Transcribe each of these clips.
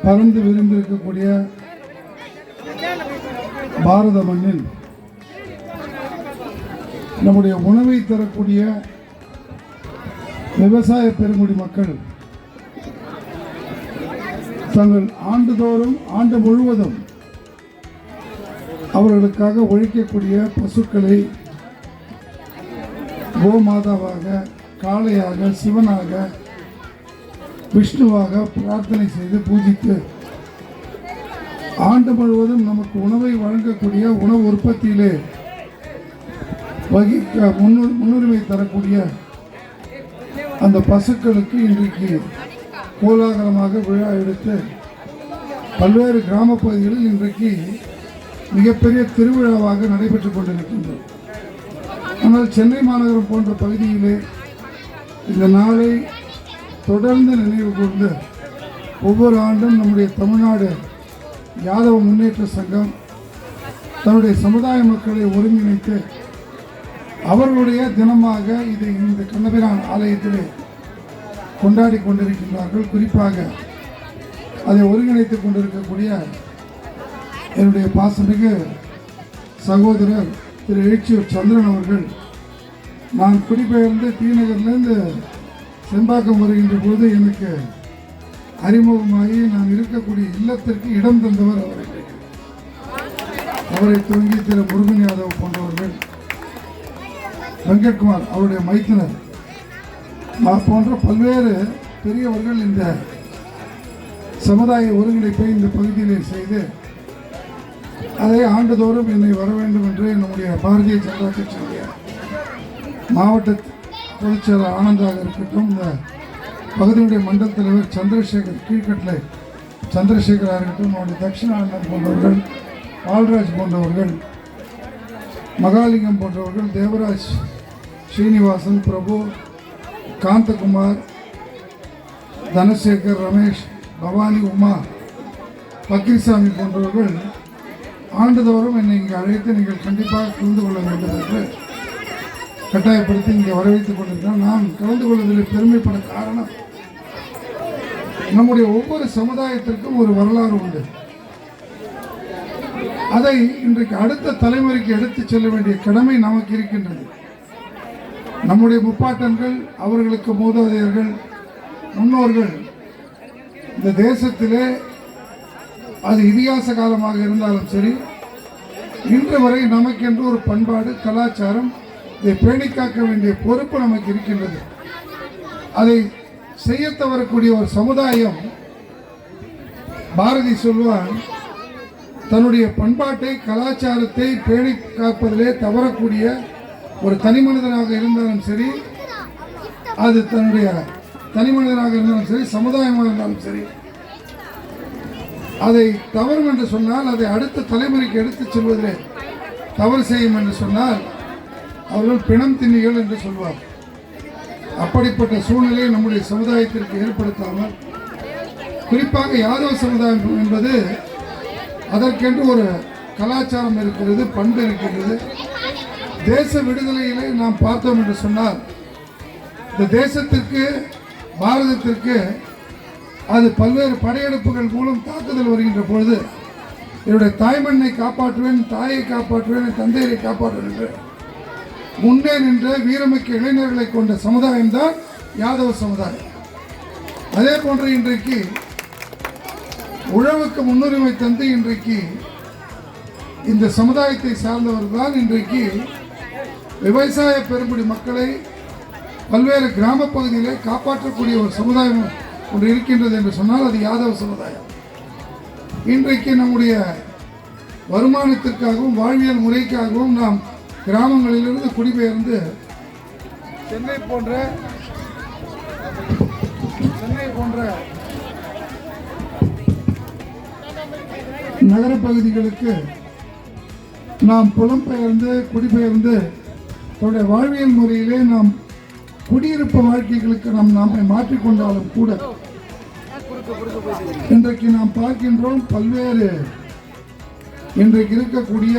பறந்து விரிந்திருக்கக்கூடிய பாரத மண்ணில் நம்முடைய உணவை தரக்கூடிய விவசாய பெருங்குடி மக்கள் தங்கள் ஆண்டுதோறும் ஆண்டு முழுவதும் அவர்களுக்காக ஒழிக்கக்கூடிய பசுக்களை கோமாதாவாக, காளையாக, சிவனாக, விஷ்ணுவாக பிரார்த்தனை செய்து பூஜித்து ஆண்டு முழுவதும் நமக்கு உணவை வழங்கக்கூடிய உணவு உற்பத்தியிலே முன்னுரிமை தரக்கூடிய அந்த பசுக்களுக்கு இன்றைக்கு கோலாகலமாக விழா எடுத்து பல்வேறு கிராம பகுதிகளில் இன்றைக்கு மிகப்பெரிய திருவிழாவாக நடைபெற்றுக் கொண்டிருக்கின்றது. ஆனால் சென்னை மாநகரம் போன்ற பகுதியிலே இந்த நாளை தொடர்ந்து நினைவு கூர்ந்து ஒவ்வொரு ஆண்டும் நம்முடைய தமிழ்நாடு யாதவ முன்னேற்ற சங்கம் தன்னுடைய சமுதாய மக்களை ஒருங்கிணைத்து அவர்களுடைய தினமாக இதை இந்த கண்ணபிரான் ஆலயத்திலே கொண்டாடி கொண்டிருக்கின்றார்கள். குறிப்பாக அதை ஒருங்கிணைத்துக் கொண்டிருக்கக்கூடிய என்னுடைய பாசமிகு சகோதரர் திரு எழுச்சியூர் சந்திரன் அவர்கள், நான் குடிபெயர்ந்து தீநகர்லேருந்து செம்பாக்கம் வருகின்ற போது எனக்கு அறிமுகமாகி நான் இருக்கக்கூடிய இல்லத்திற்கு இடம் தந்தவர் அவரை துவங்கி திரு முருகன் யாதவ் போன்றவர்கள், வெங்கட்குமார் அவருடைய மைத்தினர் போன்ற பல்வேறு பெரியவர்கள் இந்த சமுதாய ஒருங்கிணைப்பை இந்த பகுதியிலே செய்து அதை ஆண்டுதோறும் என்னை வர வேண்டும் என்று நம்முடைய பாரதிய ஜனதா கட்சியுடைய மாவட்ட பொதுச்செயலர் ஆனந்தாக இருக்கட்டும், இந்த பகுதியுடைய மண்டல தலைவர் சந்திரசேகர் கீழ்கட்டளை சந்திரசேகராக இருக்கட்டும், நம்முடைய தட்சிணானந்தன் போன்றவர்கள், பால்ராஜ் போன்றவர்கள், மகாலிங்கம் போன்றவர்கள், தேவராஜ், ஸ்ரீனிவாசன், பிரபு, காந்தகுமார், தனசேகர், ரமேஷ், பவானி, உமா, பக்ரிசாமி போன்றவர்கள் ஆண்டுதோறும் என்னை இங்கே அழைத்து நீங்கள் கண்டிப்பாக கலந்து கொள்ள வேண்டும் என்று கட்டாயப்படுத்தி இங்கே வரவேற்றுக் கொண்டிருக்கிறோம். நான் கலந்து கொள்வதில் பெருமைப்பட காரணம், நம்முடைய ஒவ்வொரு சமுதாயத்திற்கும் ஒரு வரலாறு உண்டு. அதை இன்றைக்கு அடுத்த தலைமுறைக்கு எடுத்துச் செல்ல வேண்டிய கடமை நமக்கு இருக்கின்றது. நம்முடைய முப்பாட்டன்கள், அவர்களுக்கு மூதாதையர்கள், முன்னோர்கள் இந்த தேசத்திலே அது இதிகாச காலமாக இருந்தாலும் சரி, இன்று வரை நமக்கென்று ஒரு பண்பாடு, கலாச்சாரம், இதை பேணி காக்க வேண்டிய பொறுப்பு நமக்கு இருக்கின்றது. அதை செய்ய தவறக்கூடிய ஒரு சமுதாயம், பாரதி சொல்வான், தன்னுடைய பண்பாட்டை, கலாச்சாரத்தை பேணி காப்பதிலே தவறக்கூடிய ஒரு தனி மனிதனாக இருந்தாலும் சரி, அது தன்னுடைய தனி மனிதனாக இருந்தாலும் சரி, சமுதாயமாக இருந்தாலும் சரி, அதை தவறும் என்று சொன்னால், அதை அடுத்த தலைமுறைக்கு எடுத்துச் செல்வதிலே தவறு செய்யும் என்று சொன்னால் அவர்கள் பிணம் திண்ணிகள் என்று சொல்வார். அப்படிப்பட்ட சூழ்நிலையை நம்முடைய சமுதாயத்திற்கு ஏற்படுத்தாமல், குறிப்பாக யாதவ சமுதாயம் என்பது அதற்கென்று ஒரு கலாச்சாரம் இருக்கிறது, பண்பு இருக்கிறது. தேச விடுதலையிலே நாம் பார்த்தோம் என்று சொன்னால், இந்த தேசத்திற்கு, பாரதத்திற்கு அது பல்வேறு படையெடுப்புகள் மூலம் தாக்குதல் வருகின்ற பொழுது, என்னுடைய தாய்மண்ணை காப்பாற்றுவேன், தாயை காப்பாற்றுவேன், தந்தையை காப்பாற்றுவேன் என்று முன்னே நின்ற வீரமிக்க இளைஞர்களை கொண்ட சமுதாயம் தான் யாதவ சமுதாயம். அதே போன்று இன்றைக்கு உழவுக்கு முன்னுரிமை தந்து இன்றைக்கு இந்த சமுதாயத்தை சார்ந்தவர்கள் தான் இன்றைக்கு விவசாய பெருங்குடி மக்களை பல்வேறு கிராம பகுதியிலே காப்பாற்றக்கூடிய ஒரு சமுதாயம் ஒன்று இருக்கின்றது என்று சொன்னால் அது யாதவ சமுதாயம். இன்றைக்கு நம்முடைய வருமானத்திற்காகவும் வாழ்வியல் முறைக்காகவும் நாம் கிராமங்களிலிருந்து குடிபெயர்ந்து சென்னை போன்ற நகர பகுதிகளுக்கு நாம் புலம்பெயர்ந்து குடிபெயர்ந்து தன்னுடைய வாழ்வியல் முறையிலே நாம் குடியிருப்பு வாழ்க்கைகளுக்கு நம்மை மாற்றிக்கொண்டாலும் கூட இன்றைக்கு நாம் பார்க்கின்றோம், பல்வேறு இன்றைக்கு இருக்கக்கூடிய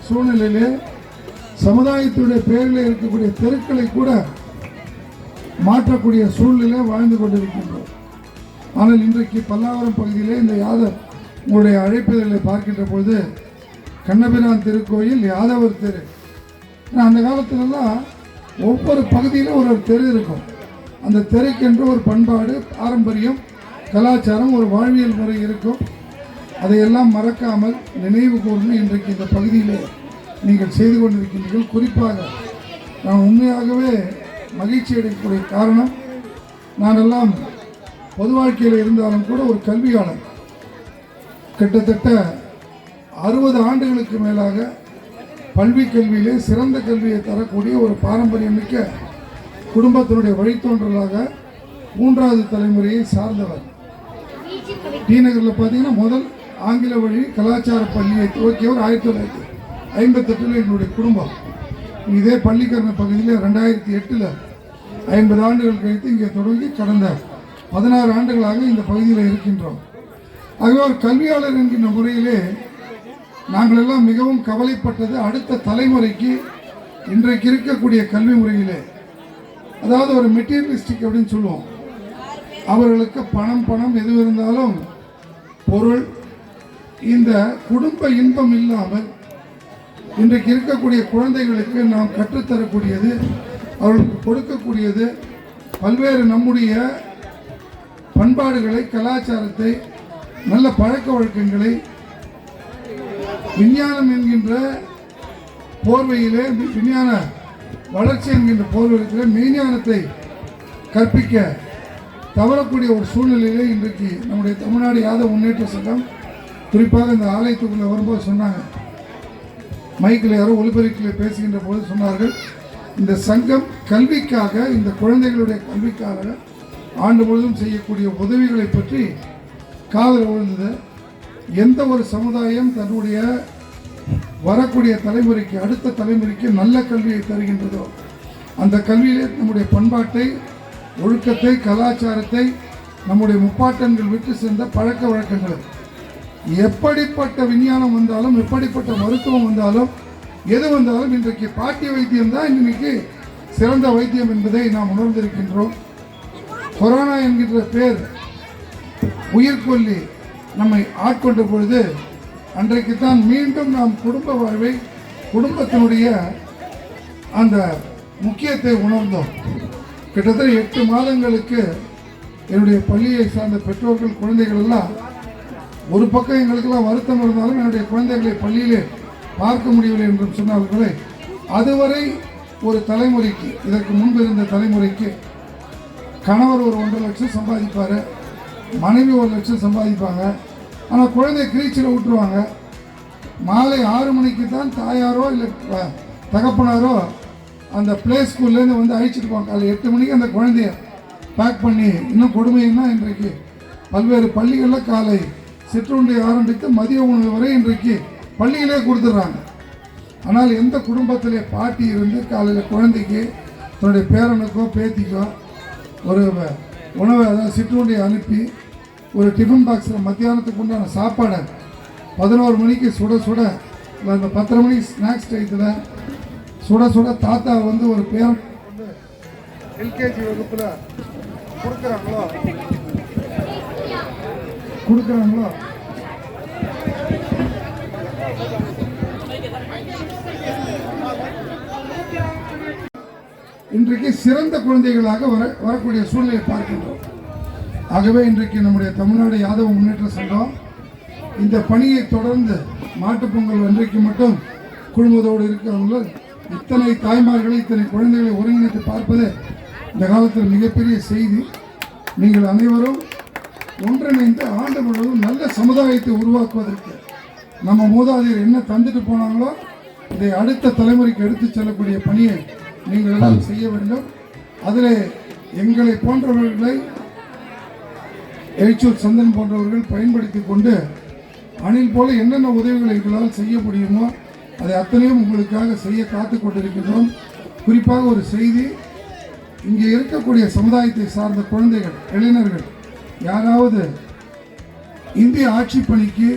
சூழ்நிலையிலே சமுதாயத்துடைய பெயரில் இருக்கக்கூடிய தெருக்களை கூட மாற்றக்கூடிய சூழ்நிலை வாழ்ந்து கொண்டிருக்கின்றோம். ஆனால் இன்றைக்கு பல்லாவரம் பகுதியிலே இந்த யாதவ் உங்களுடைய அழைப்புதலை பார்க்கின்ற பொழுது கண்ணபிரான் திருக்கோயில் யாதவர் தெரு. அந்த காலத்துலலாம் ஒவ்வொரு பகுதியிலும் ஒரு தெரு இருக்கும். அந்த தெருக்கென்று ஒரு பண்பாடு, பாரம்பரியம், கலாச்சாரம், ஒரு வாழ்வியல் முறை இருக்கும். அதையெல்லாம் மறக்காமல் நினைவு கூர்ந்து இன்றைக்கு இந்த பகுதியிலே நீங்கள் செய்து கொண்டிருக்கின்றீர்கள். குறிப்பாக நான் உண்மையாகவே மகிழ்ச்சி அடையக்கூடிய காரணம், நானெல்லாம் பொது வாழ்க்கையில் இருந்தாலும் கூட ஒரு கல்வியாளர். கிட்டத்தட்ட 60 ஆண்டுகளுக்கு மேலாக பல்வி கல்வியிலே சிறந்த கல்வியை தரக்கூடிய ஒரு பாரம்பரியமிக்க குடும்பத்தினுடைய வழித்தோன்றலாக 3வது தலைமுறையை சார்ந்தவர். டி நகரில் பார்த்தீங்கன்னா முதல் ஆங்கில வழி கலாச்சார பள்ளியை துவக்கியவர் 1958 என்னுடைய குடும்பம். இதே பள்ளிக்கரண பகுதியில் 2008 50 ஆண்டுகள் கழித்து இங்கே தொடங்கி கடந்த 16 ஆண்டுகளாக இந்த பகுதியில் இருக்கின்றோம். ஆகவே ஒரு கல்வியாளர் என்கின்ற முறையிலே நாங்கள் எல்லாம் மிகவும் கவலைப்பட்டது அடுத்த தலைமுறைக்கு இன்றைக்கு இருக்கக்கூடிய கல்வி முறையிலே, அதாவது ஒரு மெட்டீரியலிஸ்டிக் அப்படின்னு சொல்லுவோம். அவர்களுக்கு பணம் எது இருந்தாலும் பொருள், இந்த குடும்ப இன்பம் இல்லாமல் இன்றைக்கு இருக்கக்கூடிய குழந்தைகளுக்கு நாம் கற்றுத்தரக்கூடியது, அவர்களுக்கு கொடுக்கக்கூடியது பல்வேறு நம்முடைய பண்பாடுகளை, கலாச்சாரத்தை, நல்ல பழக்க வழக்கங்களை விஞ்ஞானம் என்கின்ற போர்வையிலே, விஞ்ஞான வளர்ச்சி என்கின்ற போர்வையிலே மெய்ஞானத்தை கற்பிக்க தவறக்கூடிய ஒரு சூழ்நிலையிலே இன்றைக்கு நம்முடைய தமிழ்நாடு யாதவ முன்னேற்ற சங்கம், குறிப்பாக இந்த ஆலயத்துக்குள்ளே வரும்போது சொன்னாங்க, மைக்கில் யாரோ ஒலிபெருக்கில் பேசுகின்ற போது சொன்னார்கள், இந்த சங்கம் கல்விக்காக, இந்த குழந்தைகளுடைய கல்விக்காக ஆண்டு முழுவதும் செய்யக்கூடிய உதவிகளை பற்றி காதல் விழுந்தது. எந்த ஒரு சமுதாயம் தன்னுடைய வரக்கூடிய தலைமுறைக்கு, அடுத்த தலைமுறைக்கு நல்ல கல்வியை தருகின்றதோ அந்த கல்வியிலே நம்முடைய பண்பாட்டை, ஒழுக்கத்தை, கலாச்சாரத்தை, நம்முடைய முப்பாட்டன்கள் விட்டு சேர்ந்த பழக்க வழக்கங்களை, எப்படிப்பட்ட விஞ்ஞானம் வந்தாலும், எப்படிப்பட்ட மருத்துவம் வந்தாலும், எது வந்தாலும் இன்றைக்கு பாட்டிய வைத்தியம் தான் இன்றைக்கு சிறந்த வைத்தியம் என்பதை நாம் உணர்ந்திருக்கின்றோம். கொரோனா என்கின்ற பேர் உயிர்கொல்லி நம்மை ஆட்கொண்ட பொழுது அன்றைக்கு தான் மீண்டும் நாம் குடும்ப வாழ்வை, குடும்பத்தினுடைய அந்த முக்கியத்தை உணர்ந்தோம். கிட்டத்தட்ட 8 மாதங்களுக்கு என்னுடைய பள்ளியை சார்ந்த பெற்றோர்கள், குழந்தைகள் எல்லாம் ஒரு பக்கம் எங்களுக்கெல்லாம் வருத்தம் இருந்தாலும் என்னுடைய குழந்தைகளை பள்ளியிலே பார்க்க முடியவில்லை என்றும் சொன்னார்களே, அதுவரை ஒரு தலைமுறைக்கு, இதற்கு முன்பு இருந்த தலைமுறைக்கு கணவர் ஒரு 1.5 லட்சம் சம்பாதிப்பார், மனைவி 1 லட்சம் சம்பாதிப்பாங்க. ஆனால் குழந்தை கிரீச்சில் விட்டுருவாங்க. மாலை 6 மணிக்கு தான் தாயாரோ இல்லை தகப்பனாரோ அந்த பிளே ஸ்கூல்லேருந்து வந்து அழைச்சிட்டு போவாங்க. காலை 8 மணிக்கு அந்த குழந்தைய பேக் பண்ணி, இன்னும் கொடுமைன்னா இன்றைக்கு பல்வேறு பள்ளிகளில் காலை சிற்றுண்டி ஆரம்பித்து மதிய உணவு வரை இன்றைக்கு பள்ளியிலே கொடுத்துட்றாங்க. ஆனால் எந்த குடும்பத்திலே பாட்டி இருந்து காலையில் குழந்தைக்கு, தன்னுடைய பேரனுக்கோ பேத்திக்கோ ஒரு உணவை, அதாவது சிற்றுண்டியை அனுப்பி ஒரு டிஃபன் பாக்ஸில் மத்தியானத்துக்கு உண்டான சாப்பாடை 11 மணிக்கு சுட சுட, இல்லை அந்த 10:30 மணிக்கு ஸ்நாக்ஸ் டயத்தில் சுட சுட தாத்தா வந்து ஒரு பேரன் வந்து எல்கேஜி வகுப்பில் கொடுக்குறாங்களோ இன்றைக்கு சிறந்த குழந்தைகளாக வரக்கூடிய சூழ்நிலை பார்க்கின்றோம். ஆகவே இன்றைக்கு நம்முடைய தமிழ்நாடு யாதவ முன்னேற்ற சங்கம் இந்த பணியை தொடர்ந்து மாட்டுப்பொங்கல் அன்றைக்கு மட்டும் குழுமத்தோடு இருக்கிறவங்க இத்தனை தாய்மார்களை, இத்தனை குழந்தைகளை ஒருங்கிணைத்து பார்ப்பது இந்த காலத்தில் மிகப்பெரிய செய்தி. நீங்கள் அனைவரும் ஒன்றிணைந்து ஆண்டு முழுவதும் நல்ல சமுதாயத்தை உருவாக்குவதற்கு நம்ம மூதாதையர் என்ன தந்துட்டு போனாங்களோ இதை அடுத்த தலைமுறைக்கு எடுத்துச் செல்லக்கூடிய பணியை நீங்கள் எல்லாம் செய்ய வேண்டும். அதில் எங்களை போன்றவர்களை, எழுச்சூர் சந்தன் போன்றவர்கள் பயன்படுத்தி கொண்டு அணில் போல என்னென்ன உதவிகளை எங்களால் செய்ய முடியுமோ அதை அத்தனையும் உங்களுக்காக செய்ய காத்து கொண்டிருக்கின்றோம். குறிப்பாக ஒரு செய்தி, இங்கே இருக்கக்கூடிய சமுதாயத்தை சார்ந்த குழந்தைகள், இளைஞர்கள் யாராவது இந்திய ஆட்சி பணிக்கு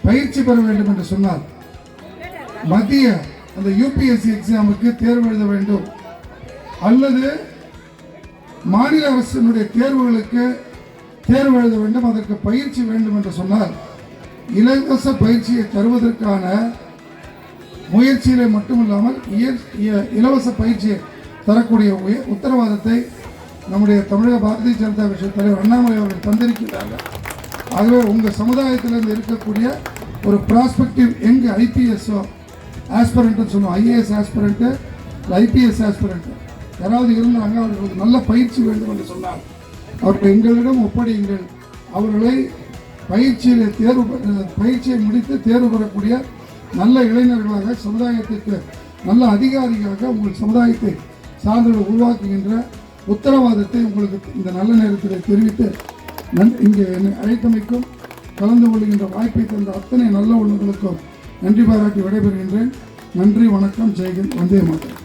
பயிற்சி பெற வேண்டும் என்று சொன்னால் மத்திய அந்த யூபிஎஸ்சி எக்ஸாமுக்கு தேர்வு எழுத வேண்டும், அல்லது மாநில அரசினுடைய தேர்வுகளுக்கு தேர்வு எழுத வேண்டும், அதற்கு பயிற்சி வேண்டும் என்று சொன்னால் இலவச பயிற்சியை தருவதற்கான முயற்சியிலே மட்டுமில்லாமல் இலவச பயிற்சியை தரக்கூடிய உத்தரவாதத்தை நம்முடைய தமிழக பாரதிய ஜனதா கட்சி தலைவர் அண்ணாமலை அவர்கள் தந்திருக்கிறார்கள். ஆகவே உங்கள் சமுதாயத்திலிருந்து இருக்கக்கூடிய ஒரு ப்ராஸ்பெக்டிவ் யங் ஐபிஎஸ்ஓ ஆஸ்பிரண்ட்னு சொல்லுவோம், ஐஏஎஸ் ஆஸ்பிரண்ட்டு ஐபிஎஸ் ஆஸ்பிரண்ட்டு யாராவது இருந்தாங்க, அவர்களுக்கு நல்ல பயிற்சி வேண்டும் என்று சொன்னார். அவர்கள் எங்களிடம் ஒப்படையுங்கள். அவர்களை பயிற்சியை முடித்து தேர்வு பெறக்கூடிய நல்ல இளைஞர்களாக, சமுதாயத்திற்கு நல்ல அதிகாரியாக உங்கள் சமுதாயத்தை சார்ந்தவர்கள் உருவாக்குகின்ற உத்தரவாதத்தை உங்களுக்கு இந்த நல்ல நேரத்தில் தெரிவித்து இங்கே அழைத்தமைக்கும் கலந்து கொள்கின்ற வாய்ப்பை தந்த அத்தனை நல்ல உள்ளங்களுக்கும் நன்றி பாராட்டி விடைபெறுகின்றேன். நன்றி, வணக்கம், ஜெய்ஹிந்த், வந்தே மாதரம்.